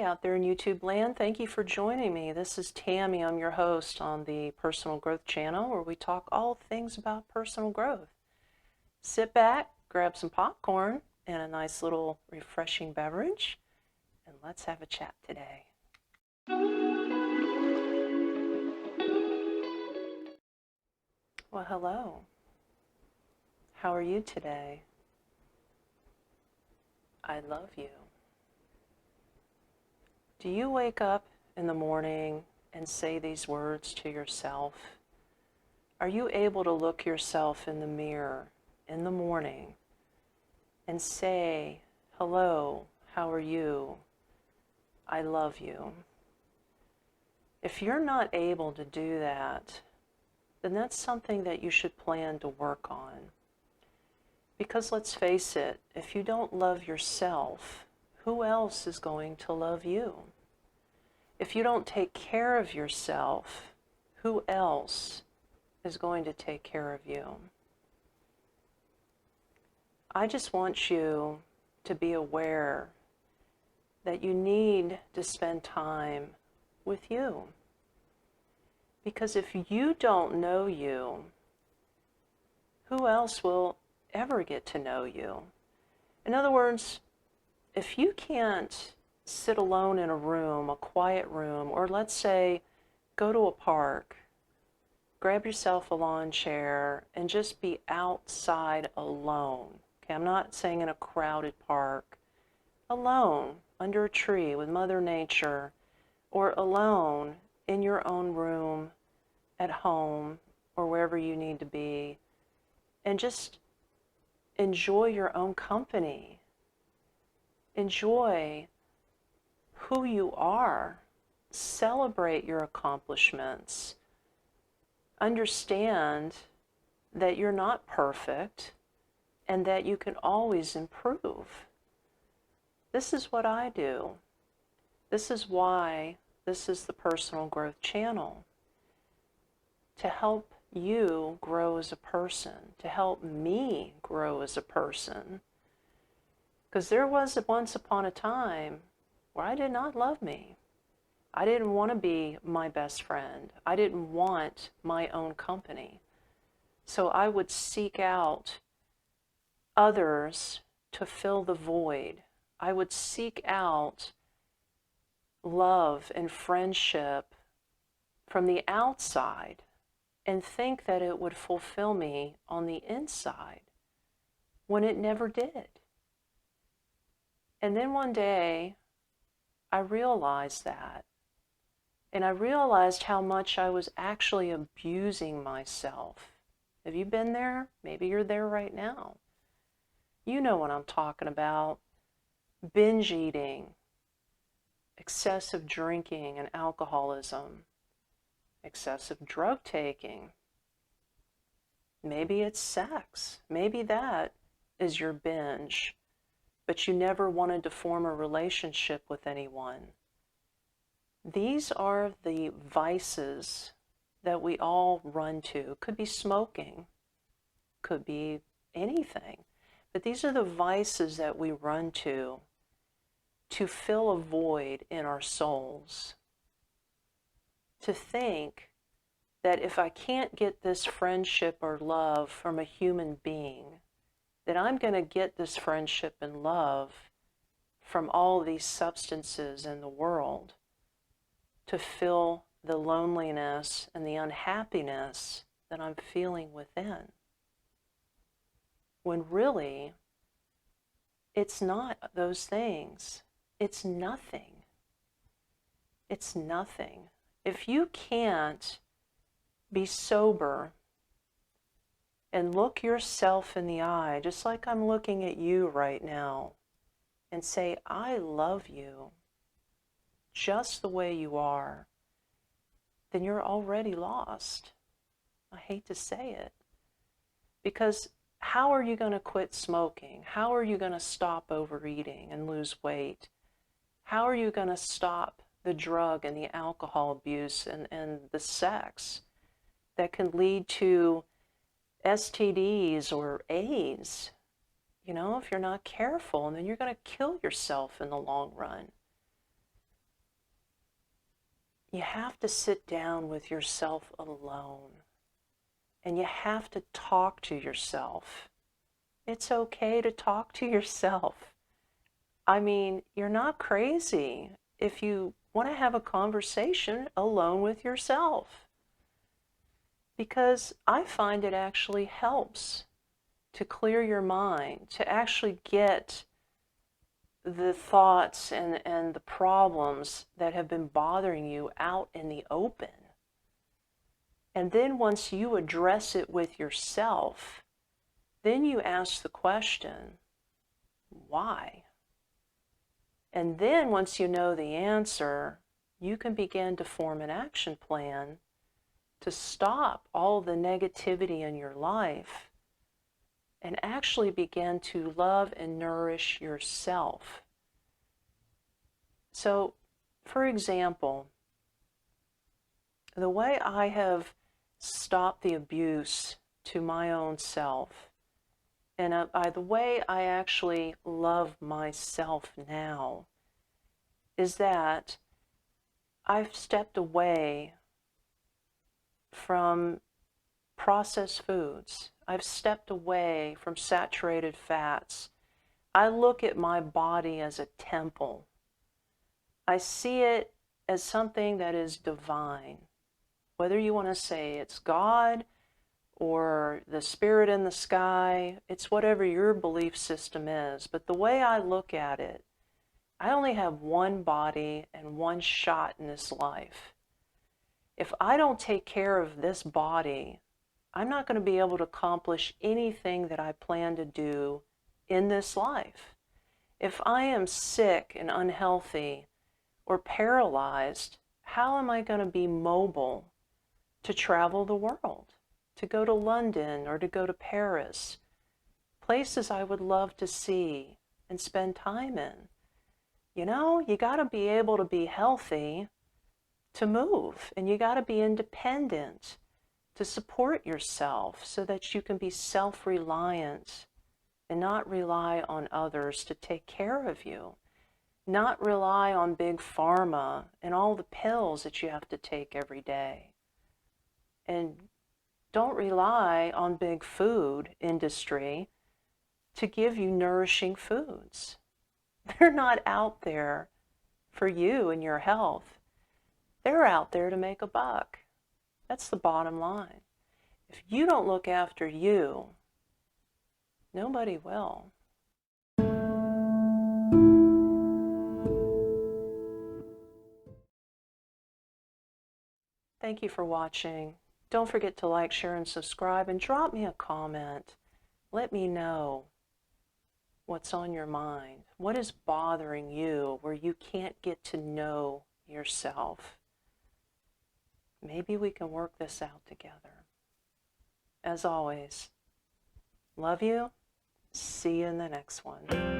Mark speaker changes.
Speaker 1: out there in YouTube land. Thank you for joining me. This is Tami. I'm your host on the Personal Growth channel where we talk all things about personal growth. Sit back, grab some popcorn and a nice little refreshing beverage, and let's have a chat today. Well, hello. How are you today? I love you. Do you wake up in the morning and say these words to yourself? Are you able to look yourself in the mirror in the morning and say, hello, how are you? I love you. If you're not able to do that, then that's something that you should plan to work on. Because let's face it, if you don't love yourself, who else is going to love you? If you don't take care of yourself, who else is going to take care of you? I just want you to be aware that you need to spend time with you. Because if you don't know you, who else will ever get to know you? In other words, if you can't sit alone in a room, a quiet room, or let's say go to a park, grab yourself a lawn chair and just be outside alone. Okay, I'm not saying in a crowded park. Alone, under a tree with Mother Nature, or alone in your own room, at home, or wherever you need to be, and just enjoy your own company. Enjoy who you are. Celebrate your accomplishments. Understand that you're not perfect and that you can always improve. This is what I do. This is why this is the Personal Growth channel. To help you grow as a person, to help me grow as a person. Because there was once upon a time where I did not love me. I didn't want to be my best friend. I didn't want my own company. So I would seek out others to fill the void. I would seek out love and friendship from the outside and think that it would fulfill me on the inside when it never did. And then one day, I realized that. And I realized how much I was actually abusing myself. Have you been there? Maybe you're there right now. You know what I'm talking about. Binge eating, excessive drinking and alcoholism, excessive drug taking. Maybe it's sex. Maybe that is your binge, but you never wanted to form a relationship with anyone. These are the vices that we all run to. Could be smoking, could be anything. But these are the vices that we run to fill a void in our souls. To think that if I can't get this friendship or love from a human being, that I'm going to get this friendship and love from all these substances in the world to fill the loneliness and the unhappiness that I'm feeling within. When really, it's not those things. It's nothing. It's nothing. If you can't be sober and look yourself in the eye, just like I'm looking at you right now, and say, I love you just the way you are, then you're already lost. I hate to say it. Because how are you going to quit smoking? How are you going to stop overeating and lose weight? How are you going to stop the drug and the alcohol abuse and the sex that can lead to STDs or AIDS? You know, if you're not careful, and then you're going to kill yourself in the long run. you have to sit down with yourself alone. And you have to talk to yourself. It's okay to talk to yourself. I mean, you're not crazy if you want to have a conversation alone with yourself. Because I find it actually helps to clear your mind, to actually get the thoughts and the problems that have been bothering you out in the open. And then once you address it with yourself, then you ask the question, why? And then once you know the answer, you can begin to form an action plan to stop all the negativity in your life and actually begin to love and nourish yourself. So, for example, the way I have stopped the abuse to my own self, and the way I actually love myself now, is that I've stepped away from processed foods. I've stepped away from saturated fats. I look at my body as a temple. I see it as something that is divine. Whether you want to say it's God or the spirit in the sky, it's whatever your belief system is. But the way I look at it, I only have one body and one shot in this life. If I don't take care of this body, I'm not going to be able to accomplish anything that I plan to do in this life. If I am sick and unhealthy or paralyzed, how am I going to be mobile to travel the world, to go to London or to go to Paris, places I would love to see and spend time in? You know, you got to be able to be healthy to move, and you got to be independent to support yourself so that you can be self-reliant and not rely on others to take care of you, not rely on big pharma and all the pills that you have to take every day. And don't rely on big food industry to give you nourishing foods. They're not out there for you and your health. They're out there to make a buck. That's the bottom line. If you don't look after you, nobody will. Thank you for watching. Don't forget to like, share, and subscribe, and drop me a comment. Let me know what's on your mind. What is bothering you where you can't get to know yourself? Maybe we can work this out together. As always, love you. See you in the next one.